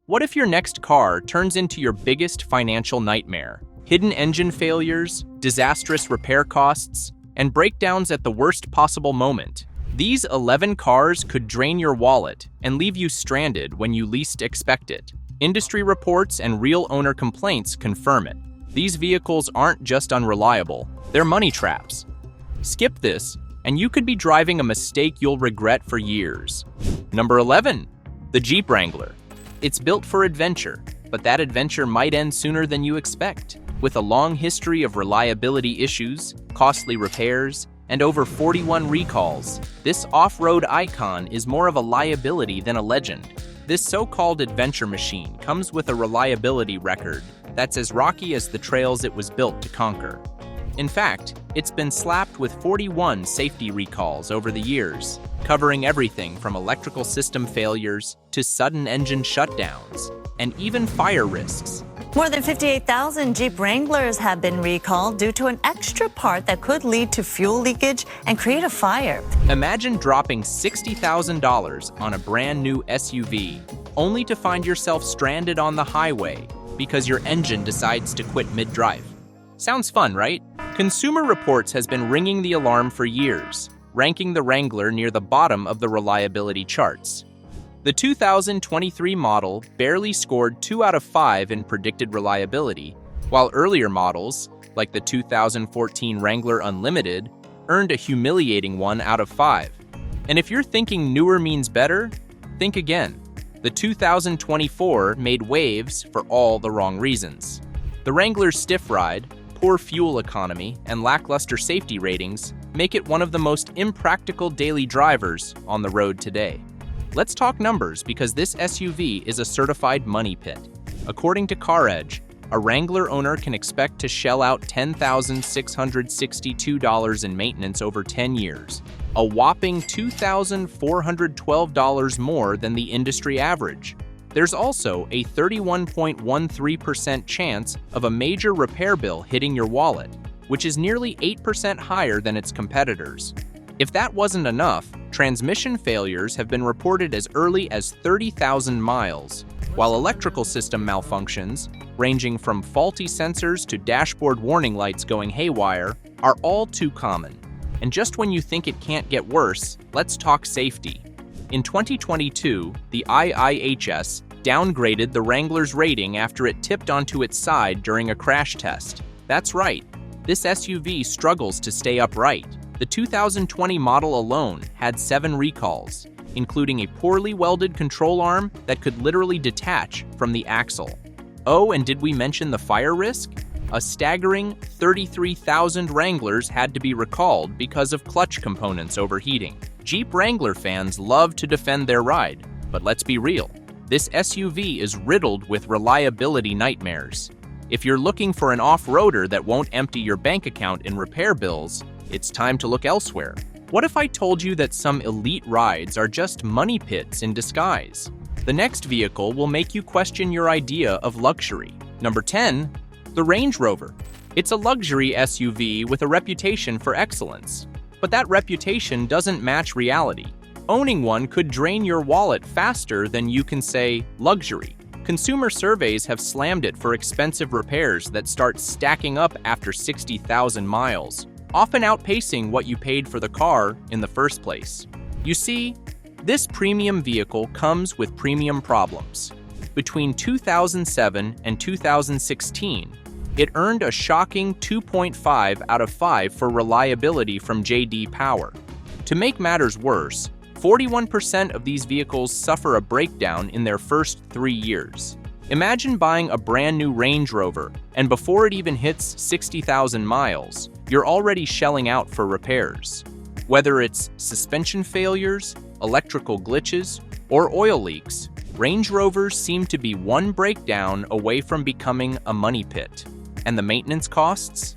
What if your next car turns into your biggest financial nightmare? Hidden engine failures, disastrous repair costs, and breakdowns at the worst possible moment. These 11 cars could drain your wallet and leave you stranded when you least expect it. Industry reports and real owner complaints confirm it. These vehicles aren't just unreliable, they're money traps. Skip this, and you could be driving a mistake you'll regret for years. Number 11. The Jeep Wrangler. It's built for adventure, but that adventure might end sooner than you expect. With a long history of reliability issues, costly repairs, and over 41 recalls, this off-road icon is more of a liability than a legend. This so-called adventure machine comes with a reliability record that's as rocky as the trails it was built to conquer. In fact, it's been slapped with 41 safety recalls over the years, covering everything from electrical system failures to sudden engine shutdowns, and even fire risks. More than 58,000 Jeep Wranglers have been recalled due to an extra part that could lead to fuel leakage and create a fire. Imagine dropping $60,000 on a brand new SUV, only to find yourself stranded on the highway because your engine decides to quit mid-drive. Sounds fun, right? Consumer Reports has been ringing the alarm for years, ranking the Wrangler near the bottom of the reliability charts. The 2023 model barely scored 2 out of 5 in predicted reliability, while earlier models, like the 2014 Wrangler Unlimited, earned a humiliating 1 out of 5. And if you're thinking newer means better, think again. The 2024 made waves for all the wrong reasons. The Wrangler's stiff ride, poor fuel economy, and lackluster safety ratings make it one of the most impractical daily drivers on the road today. Let's talk numbers because this SUV is a certified money pit. According to CarEdge, a Wrangler owner can expect to shell out $10,662 in maintenance over 10 years, a whopping $2,412 more than the industry average. There's also a 31.13% chance of a major repair bill hitting your wallet, which is nearly 8% higher than its competitors. If that wasn't enough, transmission failures have been reported as early as 30,000 miles, while electrical system malfunctions, ranging from faulty sensors to dashboard warning lights going haywire, are all too common. And just when you think it can't get worse, let's talk safety. In 2022, the IIHS downgraded the Wrangler's rating after it tipped onto its side during a crash test. That's right, this SUV struggles to stay upright. The 2020 model alone had 7 recalls, including a poorly welded control arm that could literally detach from the axle. Oh, and did we mention the fire risk? A staggering 33,000 Wranglers had to be recalled because of clutch components overheating. Jeep Wrangler fans love to defend their ride, but let's be real. This SUV is riddled with reliability nightmares. If you're looking for an off-roader that won't empty your bank account in repair bills, it's time to look elsewhere. What if I told you that some elite rides are just money pits in disguise? The next vehicle will make you question your idea of luxury. Number 10, the Range Rover. It's a luxury SUV with a reputation for excellence. But that reputation doesn't match reality. Owning one could drain your wallet faster than you can say luxury. Consumer surveys have slammed it for expensive repairs that start stacking up after 60,000 miles. Often outpacing what you paid for the car in the first place. You see, this premium vehicle comes with premium problems. Between 2007 and 2016, it earned a shocking 2.5 out of 5 for reliability from J.D. Power. To make matters worse, 41% of these vehicles suffer a breakdown in their first 3 years. Imagine buying a brand new Range Rover, and before it even hits 60,000 miles, you're already shelling out for repairs. Whether it's suspension failures, electrical glitches, or oil leaks, Range Rovers seem to be one breakdown away from becoming a money pit. And the maintenance costs?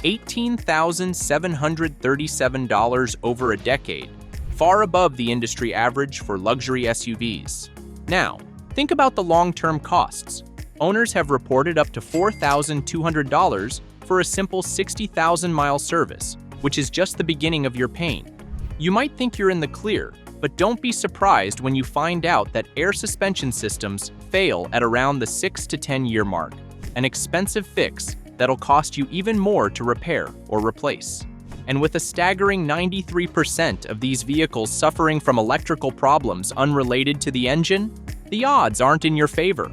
$18,737 over a decade, far above the industry average for luxury SUVs. Now, think about the long-term costs. Owners have reported up to $4,200 for a simple 60,000-mile service, which is just the beginning of your pain. You might think you're in the clear, But don't be surprised when you find out that air suspension systems fail at around the 6 to 10 year mark, an expensive fix that'll cost you even more to repair or replace. And with a staggering 93% of these vehicles suffering from electrical problems unrelated to the engine, the odds aren't in your favor.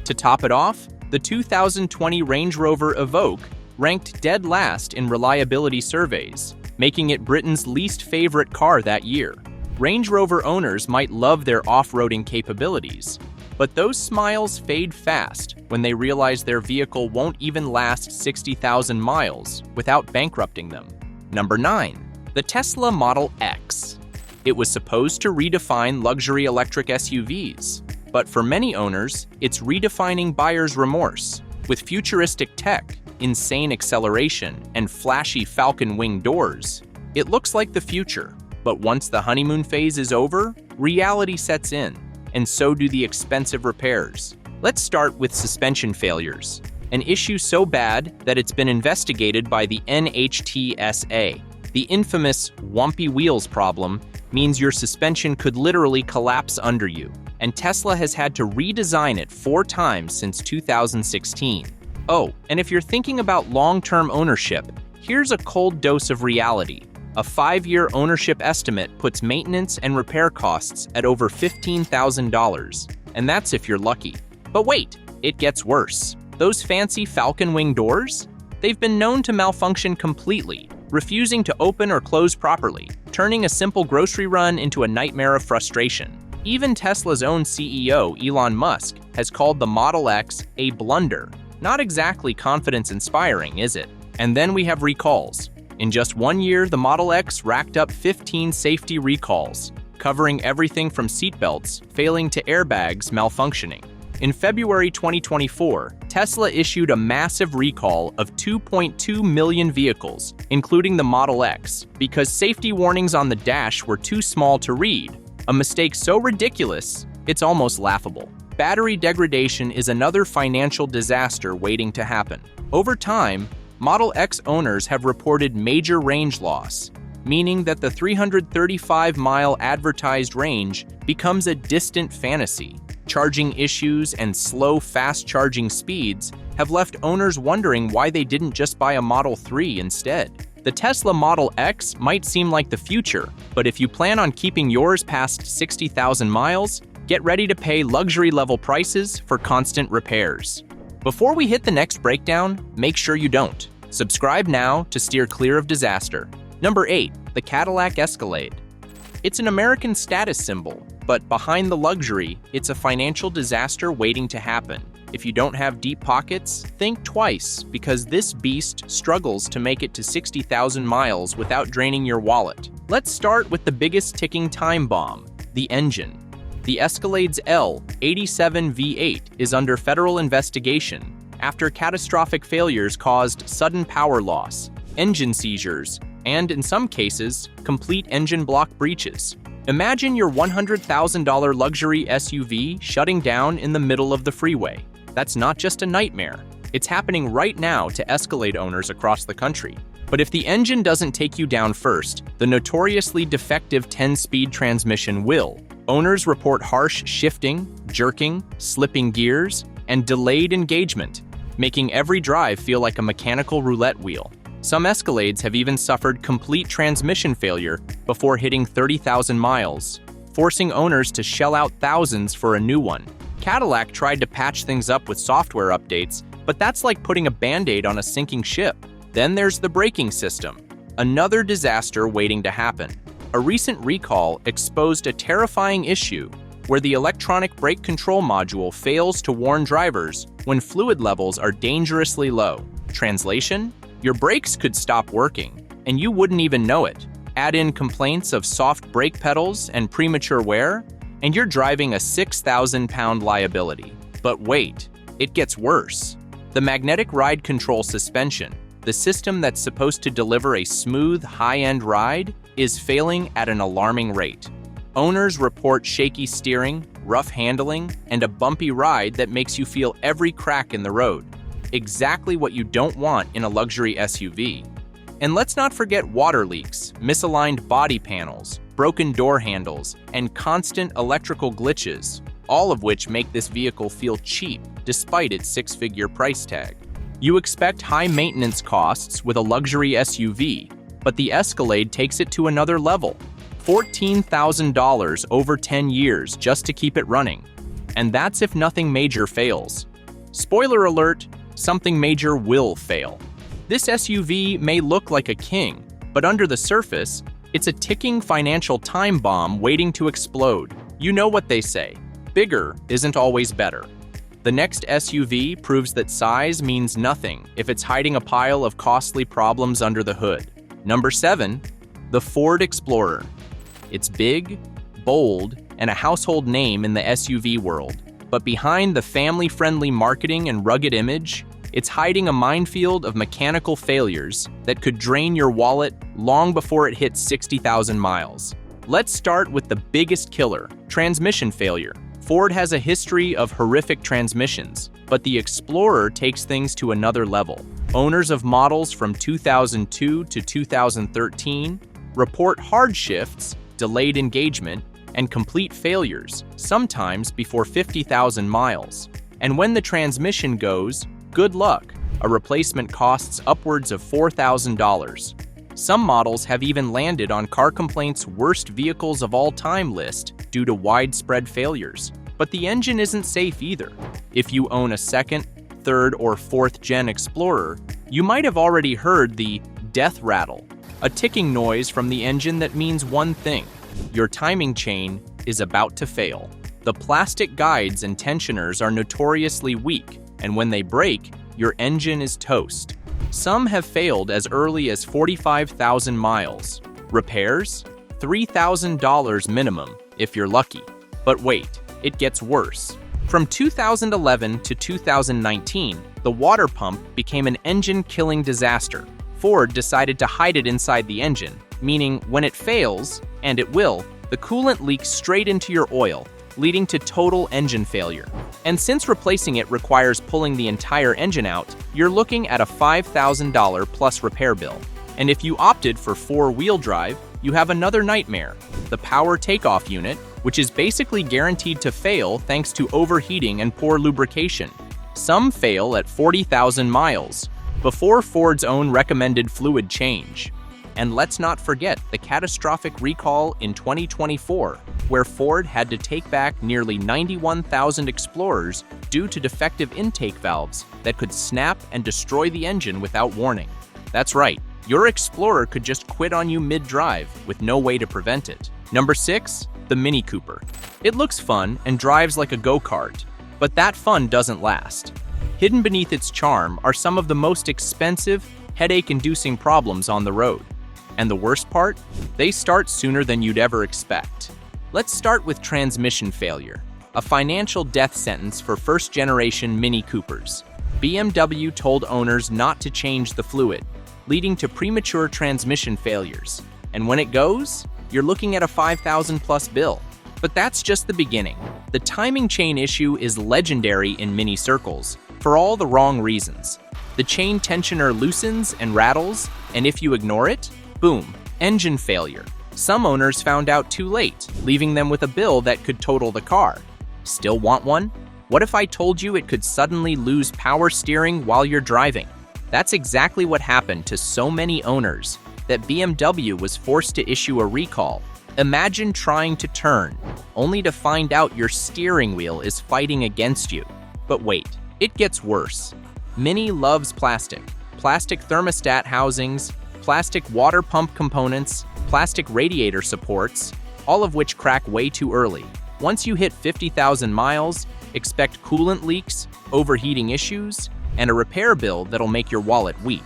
To top it off, the 2020 Range Rover Evoque ranked dead last in reliability surveys, making it Britain's least favorite car that year. Range Rover owners might love their off-roading capabilities, but those smiles fade fast when they realize their vehicle won't even last 60,000 miles without bankrupting them. Number 9. The Tesla Model X. It was supposed to redefine luxury electric SUVs, but for many owners, it's redefining buyer's remorse. With futuristic tech, insane acceleration, and flashy falcon wing doors, it looks like the future. But once the honeymoon phase is over, reality sets in, and so do the expensive repairs. Let's start with suspension failures, an issue so bad that it's been investigated by the NHTSA. The infamous wumpy wheels problem means your suspension could literally collapse under you, and Tesla has had to redesign it 4 times since 2016. Oh, and if you're thinking about long-term ownership, here's a cold dose of reality. A 5-year ownership estimate puts maintenance and repair costs at over $15,000, and that's if you're lucky. But wait, it gets worse. Those fancy falcon wing doors? They've been known to malfunction completely, refusing to open or close properly, turning a simple grocery run into a nightmare of frustration. Even Tesla's own CEO, Elon Musk, has called the Model X a blunder. Not exactly confidence-inspiring, is it? And then we have recalls. In just 1 year, the Model X racked up 15 safety recalls, covering everything from seatbelts failing to airbags malfunctioning. In February 2024, Tesla issued a massive recall of 2.2 million vehicles, including the Model X, because safety warnings on the dash were too small to read, a mistake so ridiculous, it's almost laughable. Battery degradation is another financial disaster waiting to happen. Over time, Model X owners have reported major range loss, meaning that the 335-mile advertised range becomes a distant fantasy. Charging issues and slow, fast-charging speeds have left owners wondering why they didn't just buy a Model 3 instead. The Tesla Model X might seem like the future, but if you plan on keeping yours past 60,000 miles, get ready to pay luxury-level prices for constant repairs. Before we hit the next breakdown, make sure you don't. Subscribe now to steer clear of disaster. Number 8. The Cadillac Escalade. It's an American status symbol, but behind the luxury, it's a financial disaster waiting to happen. If you don't have deep pockets, think twice, because this beast struggles to make it to 60,000 miles without draining your wallet. Let's start with the biggest ticking time bomb, the engine. The Escalade's L87 V8 is under federal investigation after catastrophic failures caused sudden power loss, engine seizures, and in some cases, complete engine block breaches. Imagine your $100,000 luxury SUV shutting down in the middle of the freeway. That's not just a nightmare. It's happening right now to Escalade owners across the country. But if the engine doesn't take you down first, the notoriously defective 10-speed transmission will. Owners report harsh shifting, jerking, slipping gears, and delayed engagement, making every drive feel like a mechanical roulette wheel. Some Escalades have even suffered complete transmission failure before hitting 30,000 miles, forcing owners to shell out thousands for a new one. Cadillac tried to patch things up with software updates, but that's like putting a Band-Aid on a sinking ship. Then there's the braking system, another disaster waiting to happen. A recent recall exposed a terrifying issue where the electronic brake control module fails to warn drivers when fluid levels are dangerously low. Translation? Your brakes could stop working, and you wouldn't even know it. Add in complaints of soft brake pedals and premature wear, and you're driving a 6,000-pound liability. But wait, it gets worse. The magnetic ride control suspension, the system that's supposed to deliver a smooth, high-end ride, is failing at an alarming rate. Owners report shaky steering, rough handling, and a bumpy ride that makes you feel every crack in the road. Exactly what you don't want in a luxury SUV. And let's not forget water leaks, misaligned body panels, broken door handles, and constant electrical glitches, all of which make this vehicle feel cheap despite its six-figure price tag. You expect high maintenance costs with a luxury SUV, but the Escalade takes it to another level. $14,000 over 10 years just to keep it running. And that's if nothing major fails. Spoiler alert, something major will fail. This SUV may look like a king, but under the surface, it's a ticking financial time bomb waiting to explode. You know what they say, bigger isn't always better. The next SUV proves that size means nothing if it's hiding a pile of costly problems under the hood. Number 7, the Ford Explorer. It's big, bold, and a household name in the SUV world. But behind the family-friendly marketing and rugged image, it's hiding a minefield of mechanical failures that could drain your wallet long before it hits 60,000 miles. Let's start with the biggest killer, transmission failure. Ford has a history of horrific transmissions, but the Explorer takes things to another level. Owners of models from 2002 to 2013 report hard shifts, delayed engagement, and complete failures, sometimes before 50,000 miles. And when the transmission goes, good luck. A replacement costs upwards of $4,000. Some models have even landed on Car Complaint's worst vehicles of all time list due to widespread failures. But the engine isn't safe either. If you own a second, third, or fourth gen Explorer, you might have already heard the death rattle, a ticking noise from the engine that means one thing: your timing chain is about to fail. The plastic guides and tensioners are notoriously weak, and when they break, your engine is toast. Some have failed as early as 45,000 miles. Repairs? $3,000 minimum, if you're lucky. But wait, it gets worse. From 2011 to 2019, the water pump became an engine-killing disaster. Ford decided to hide it inside the engine, meaning when it fails, and it will, the coolant leaks straight into your oil, leading to total engine failure. And since replacing it requires pulling the entire engine out, you're looking at a $5,000 plus repair bill. And if you opted for four-wheel drive, you have another nightmare: the power takeoff unit, which is basically guaranteed to fail thanks to overheating and poor lubrication. Some fail at 40,000 miles, before Ford's own recommended fluid change. And let's not forget the catastrophic recall in 2024, where Ford had to take back nearly 91,000 Explorers due to defective intake valves that could snap and destroy the engine without warning. That's right, your Explorer could just quit on you mid-drive with no way to prevent it. Number 6, the Mini Cooper. It looks fun and drives like a go-kart, but that fun doesn't last. Hidden beneath its charm are some of the most expensive, headache-inducing problems on the road. And the worst part? They start sooner than you'd ever expect. Let's start with transmission failure, a financial death sentence for first-generation Mini Coopers. BMW told owners not to change the fluid, leading to premature transmission failures. And when it goes, you're looking at a $5,000 plus bill. But that's just the beginning. The timing chain issue is legendary in Mini circles, for all the wrong reasons. The chain tensioner loosens and rattles, and if you ignore it, boom, engine failure. Some owners found out too late, leaving them with a bill that could total the car. Still want one? What if I told you it could suddenly lose power steering while you're driving? That's exactly what happened to so many owners that BMW was forced to issue a recall. Imagine trying to turn, only to find out your steering wheel is fighting against you. But wait, it gets worse. Mini loves plastic. Plastic thermostat housings, plastic water pump components, plastic radiator supports, all of which crack way too early. Once you hit 50,000 miles, expect coolant leaks, overheating issues, and a repair bill that'll make your wallet weep.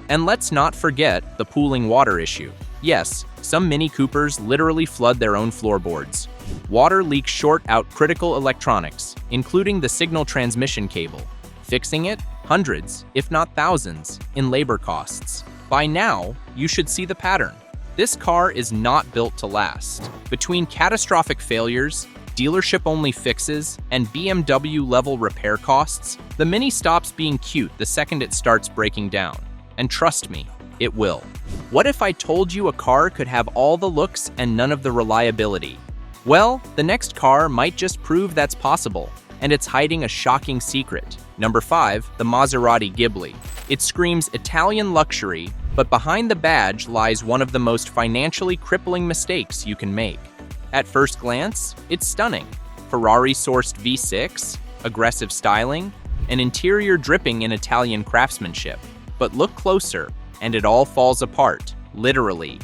And let's not forget the pooling water issue. Yes, some Mini Coopers literally flood their own floorboards. Water leaks short out critical electronics, including the signal transmission cable. Fixing it? Hundreds, if not thousands, in labor costs. By now, you should see the pattern. This car is not built to last. Between catastrophic failures, dealership-only fixes, and BMW-level repair costs, the Mini stops being cute the second it starts breaking down. And trust me, It will. What if I told you a car could have all the looks and none of the reliability? Well, the next car might just prove that's possible, and it's hiding a shocking secret. Number 5, the Maserati Ghibli. It screams Italian luxury, but behind the badge lies one of the most financially crippling mistakes you can make. At first glance, it's stunning. Ferrari-sourced V6, aggressive styling, an interior dripping in Italian craftsmanship. But look closer, and it all falls apart, literally.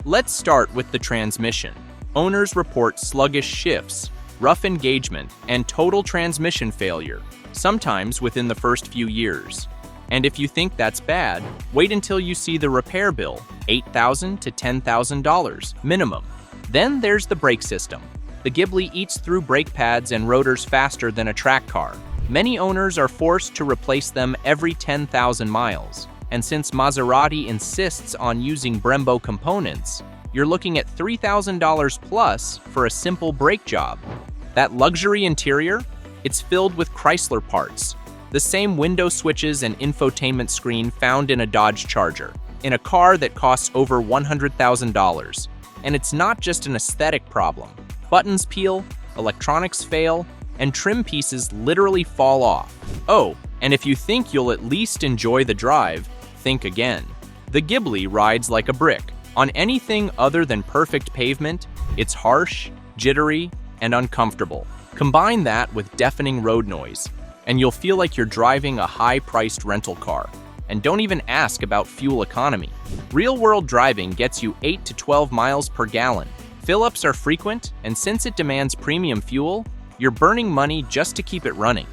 Let's start with the transmission. Owners report sluggish shifts, rough engagement, and total transmission failure, sometimes within the first few years. And if you think that's bad, wait until you see the repair bill, $8,000 to $10,000 minimum. Then there's the brake system. The Ghibli eats through brake pads and rotors faster than a track car. Many owners are forced to replace them every 10,000 miles. And since Maserati insists on using Brembo components, you're looking at $3,000 plus for a simple brake job. That luxury interior? It's filled with Chrysler parts. The same window switches and infotainment screen found in a Dodge Charger, in a car that costs over $100,000. And it's not just an aesthetic problem. Buttons peel, electronics fail, and trim pieces literally fall off. Oh, and if you think you'll at least enjoy the drive, think again. The Ghibli rides like a brick. On anything other than perfect pavement, it's harsh, jittery, and uncomfortable. Combine that with deafening road noise, and you'll feel like you're driving a high-priced rental car. And don't even ask about fuel economy. Real-world driving gets you 8 to 12 miles per gallon. Fill-ups are frequent, and since it demands premium fuel, you're burning money just to keep it running.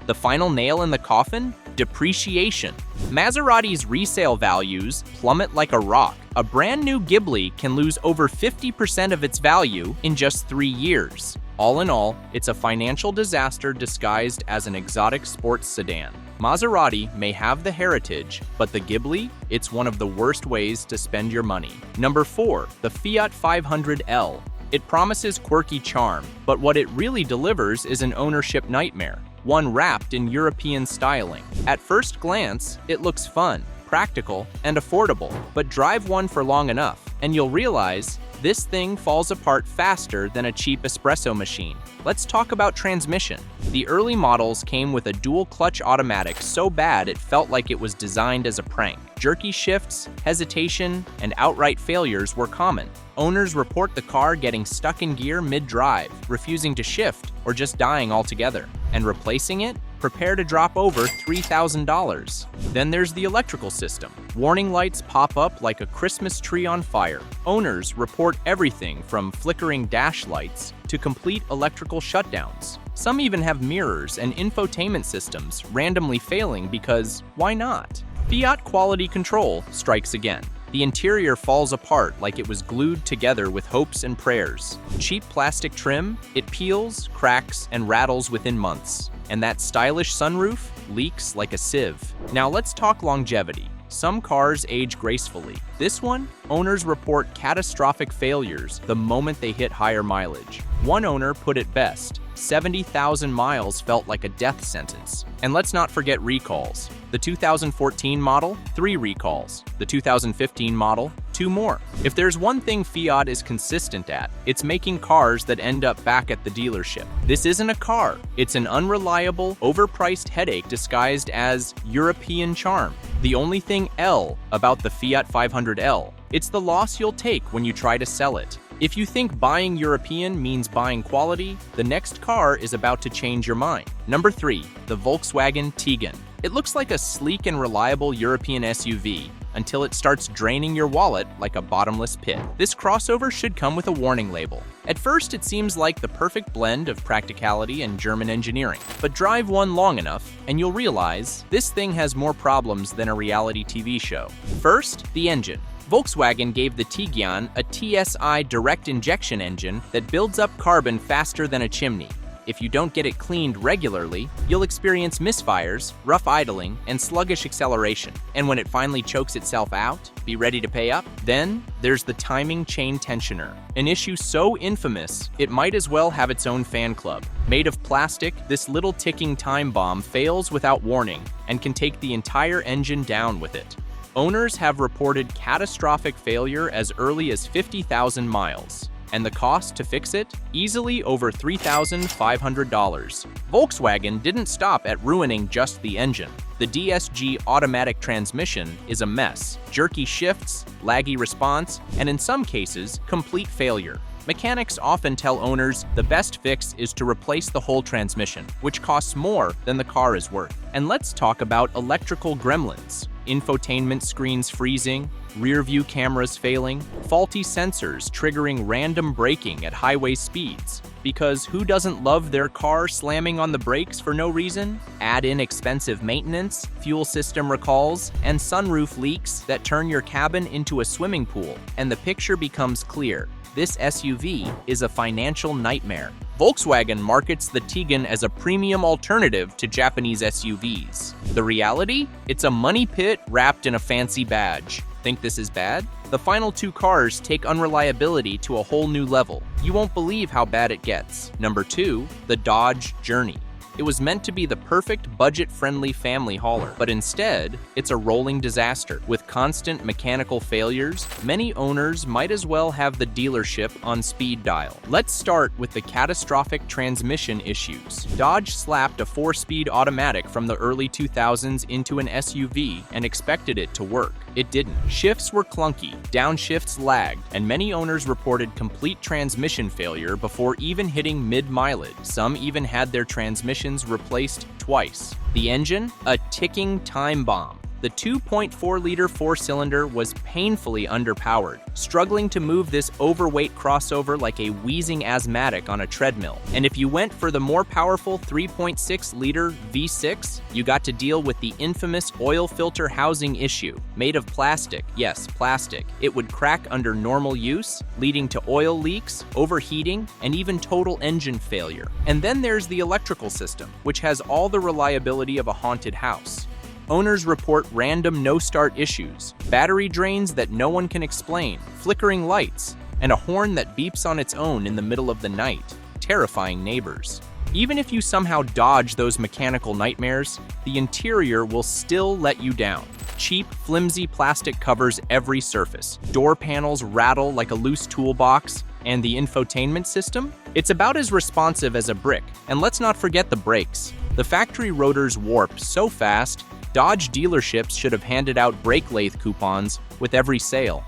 The final nail in the coffin? Depreciation. Maserati's resale values plummet like a rock. A brand new Ghibli can lose over 50% of its value in just 3 years. All in all, it's a financial disaster disguised as an exotic sports sedan. Maserati may have the heritage, but the Ghibli, it's one of the worst ways to spend your money. Number 4, the Fiat 500L. It promises quirky charm, but what it really delivers is an ownership nightmare, one wrapped in European styling. At first glance, it looks fun, practical, and affordable, but drive one for long enough, and you'll realize this thing falls apart faster than a cheap espresso machine. Let's talk about transmission. The early models came with a dual-clutch automatic so bad it felt like it was designed as a prank. Jerky shifts, hesitation, and outright failures were common. Owners report the car getting stuck in gear mid-drive, refusing to shift, or just dying altogether. And replacing it? Prepare to drop over $3,000. Then there's the electrical system. Warning lights pop up like a Christmas tree on fire. Owners report everything from flickering dash lights to complete electrical shutdowns. Some even have mirrors and infotainment systems randomly failing because why not? Fiat quality control strikes again. The interior falls apart like it was glued together with hopes and prayers. Cheap plastic trim, it peels, cracks, and rattles within months. And that stylish sunroof leaks like a sieve. Now let's talk longevity. Some cars age gracefully. This one, owners report catastrophic failures the moment they hit higher mileage. One owner put it best, 70,000 miles felt like a death sentence. And let's not forget recalls. The 2014 model, 3 recalls. The 2015 model, 2 more. If there's one thing Fiat is consistent at, it's making cars that end up back at the dealership. This isn't a car. It's an unreliable, overpriced headache disguised as European charm. The only thing L about the Fiat 500L, it's the loss you'll take when you try to sell it. If you think buying European means buying quality, the next car is about to change your mind. Number 3, the Volkswagen Tiguan. It looks like a sleek and reliable European SUV until it starts draining your wallet like a bottomless pit. This crossover should come with a warning label. At first, it seems like the perfect blend of practicality and German engineering. But drive one long enough, and you'll realize this thing has more problems than a reality TV show. First, the engine. Volkswagen gave the Tiguan a TSI direct injection engine that builds up carbon faster than a chimney. If you don't get it cleaned regularly, you'll experience misfires, rough idling, and sluggish acceleration. And when it finally chokes itself out, be ready to pay up? Then, there's the timing chain tensioner, an issue so infamous, it might as well have its own fan club. Made of plastic, this little ticking time bomb fails without warning and can take the entire engine down with it. Owners have reported catastrophic failure as early as 50,000 miles. And the cost to fix it? Easily over $3,500. Volkswagen didn't stop at ruining just the engine. The DSG automatic transmission is a mess. Jerky shifts, laggy response, and in some cases, complete failure. Mechanics often tell owners the best fix is to replace the whole transmission, which costs more than the car is worth. And let's talk about electrical gremlins. Infotainment screens freezing, rear-view cameras failing, faulty sensors triggering random braking at highway speeds. Because who doesn't love their car slamming on the brakes for no reason? Add in expensive maintenance, fuel system recalls, and sunroof leaks that turn your cabin into a swimming pool, and the picture becomes clear. This SUV is a financial nightmare. Volkswagen markets the Tiguan as a premium alternative to Japanese SUVs. The reality? It's a money pit wrapped in a fancy badge. Think this is bad? The final two cars take unreliability to a whole new level. You won't believe how bad it gets. Number 2, the Dodge Journey. It was meant to be the perfect budget-friendly family hauler, but instead, it's a rolling disaster. With constant mechanical failures, many owners might as well have the dealership on speed dial. Let's start with the catastrophic transmission issues. Dodge slapped a 4-speed automatic from the early 2000s into an SUV and expected it to work. It didn't. Shifts were clunky, downshifts lagged, and many owners reported complete transmission failure before even hitting mid-mileage. Some even had their transmissions replaced twice. The engine? A ticking time bomb. The 2.4-liter four-cylinder was painfully underpowered, struggling to move this overweight crossover like a wheezing asthmatic on a treadmill. And if you went for the more powerful 3.6-liter V6, you got to deal with the infamous oil filter housing issue. Made of plastic, yes, plastic, it would crack under normal use, leading to oil leaks, overheating, and even total engine failure. And then there's the electrical system, which has all the reliability of a haunted house. Owners report random no-start issues, battery drains that no one can explain, flickering lights, and a horn that beeps on its own in the middle of the night, terrifying neighbors. Even if you somehow dodge those mechanical nightmares, the interior will still let you down. Cheap, flimsy plastic covers every surface. Door panels rattle like a loose toolbox, and the infotainment system? It's about as responsive as a brick. And let's not forget the brakes. The factory rotors warp so fast, Dodge dealerships should have handed out brake lathe coupons with every sale.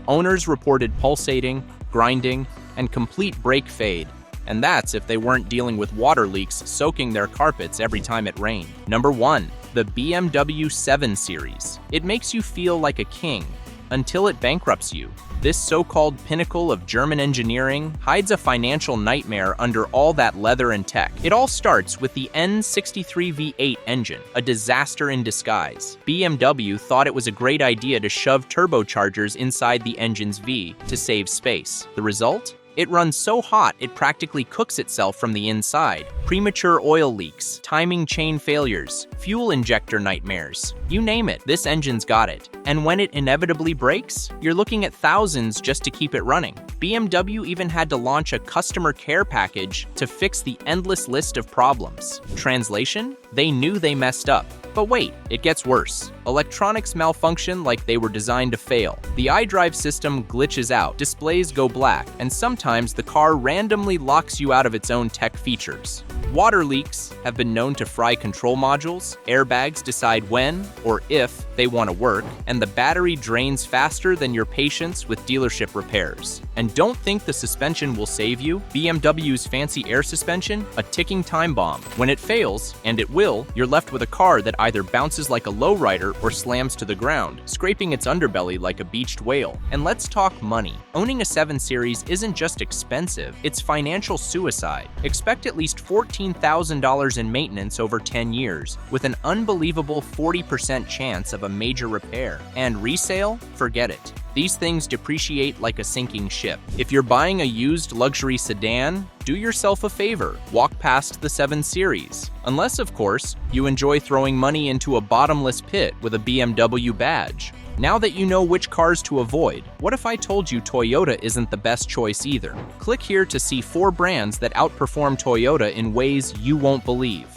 Owners reported pulsating, grinding, and complete brake fade. And that's if they weren't dealing with water leaks soaking their carpets every time it rained. Number 1, the BMW 7 Series. It makes you feel like a king until it bankrupts you. This so-called pinnacle of German engineering hides a financial nightmare under all that leather and tech. It all starts with the N63 V8 engine, a disaster in disguise. BMW thought it was a great idea to shove turbochargers inside the engine's V to save space. The result? It runs so hot it practically cooks itself from the inside. Premature oil leaks, timing chain failures, fuel injector nightmares. You name it, this engine's got it. And when it inevitably breaks, you're looking at thousands just to keep it running. BMW even had to launch a customer care package to fix the endless list of problems. Translation? They knew they messed up. But wait, it gets worse. Electronics malfunction like they were designed to fail. The iDrive system glitches out, displays go black, and sometimes the car randomly locks you out of its own tech features. Water leaks have been known to fry control modules, airbags decide when or if they want to work, and the battery drains faster than your patience with dealership repairs. And don't think the suspension will save you. BMW's fancy air suspension, a ticking time bomb. When it fails, and it will, you're left with a car that either bounces like a lowrider or slams to the ground, scraping its underbelly like a beached whale. And let's talk money. Owning a 7 Series isn't just expensive, it's financial suicide. Expect at least $14,000 in maintenance over 10 years, with an unbelievable 40% chance of a major repair. And resale? Forget it. These things depreciate like a sinking ship. If you're buying a used luxury sedan, do yourself a favor, walk past the 7 Series. Unless, of course, you enjoy throwing money into a bottomless pit with a BMW badge. Now that you know which cars to avoid, what if I told you Toyota isn't the best choice either? Click here to see 4 brands that outperform Toyota in ways you won't believe.